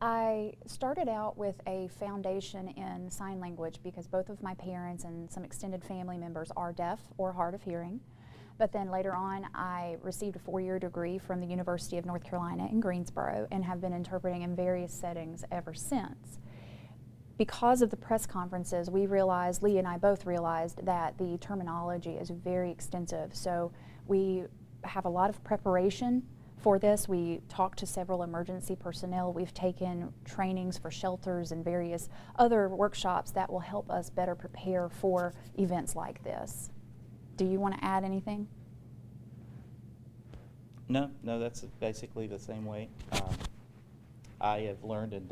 I started out with a foundation in sign language because both of my parents and some extended family members are deaf or hard of hearing. But then later on, I received a 4-year degree from the University of North Carolina in Greensboro and have been interpreting in various settings ever since. Because of the press conferences, we realized, Lee and I both realized, that the terminology is very extensive. So we have a lot of preparation for this. We talked to several emergency personnel. We've taken trainings for shelters and various other workshops that will help us better prepare for events like this. Do you want to add anything? No, that's basically the same way. I have learned and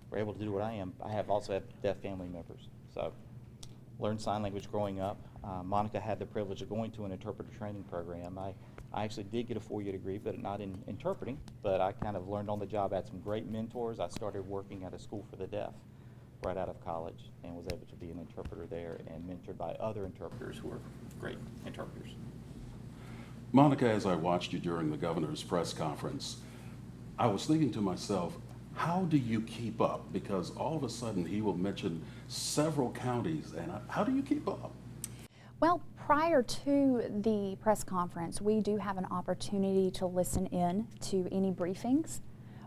we're able to do what I am. I also have deaf family members, so learned sign language growing up. Monica had the privilege of going to an interpreter training program. I actually did get a 4-year degree, but not in interpreting, but I kind of learned on the job. I had some great mentors. I started working at a school for the deaf right out of college and was able to be an interpreter there and mentored by other interpreters who are great interpreters. Monica, as I watched you during the governor's press conference, I was thinking to myself, how do you keep up? Because all of a sudden he will mention several counties, and how do you keep up? Well, prior to the press conference, we do have an opportunity to listen in to any briefings.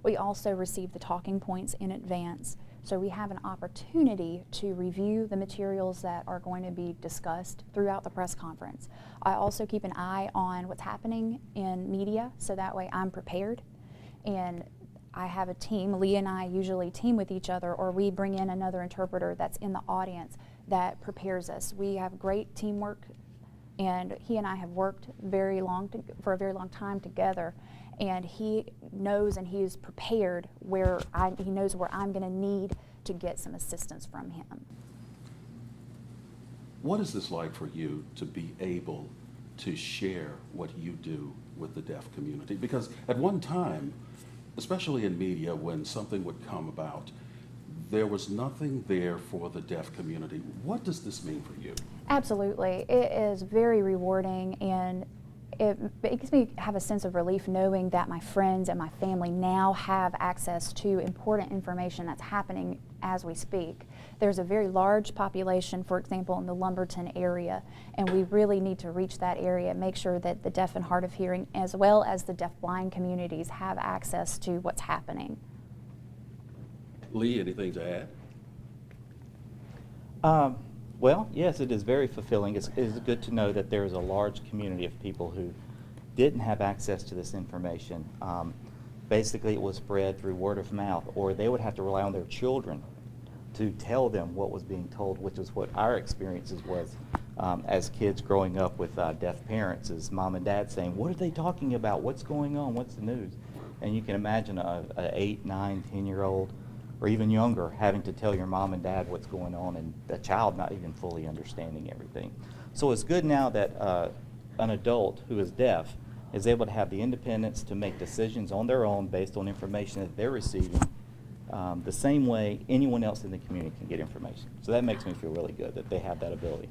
We also receive the talking points in advance. So we have an opportunity to review the materials that are going to be discussed throughout the press conference. I also keep an eye on what's happening in media, so that way I'm prepared. And I have a team. Lee and I usually team with each other, or we bring in another interpreter that's in the audience that prepares us. We have great teamwork, and he and I have worked for a very long time together, and he knows and he is prepared he knows where I'm going to need to get some assistance from him. What is this like for you to be able to share what you do with the deaf community? Because at one time, especially in media, when something would come about, there was nothing there for the deaf community. What does this mean for you? Absolutely. It is very rewarding, and it makes me have a sense of relief knowing that my friends and my family now have access to important information that's happening as we speak. There's a very large population, for example, in the Lumberton area, and we really need to reach that area and make sure that the deaf and hard of hearing, as well as the deaf-blind communities, have access to what's happening. Lee, anything to add? Well, yes, it is very fulfilling. It is good to know that there is a large community of people who didn't have access to this information. Basically, it was spread through word of mouth, or they would have to rely on their children to tell them what was being told, which is what our experiences was as kids growing up with deaf parents, is mom and dad saying, what are they talking about? What's going on? What's the news? And you can imagine a 8, 9, 10-year-old or even younger having to tell your mom and dad what's going on, and the child not even fully understanding everything. So it's good now that an adult who is deaf is able to have the independence to make decisions on their own based on information that they're receiving, the same way anyone else in the community can get information. So that makes me feel really good that they have that ability.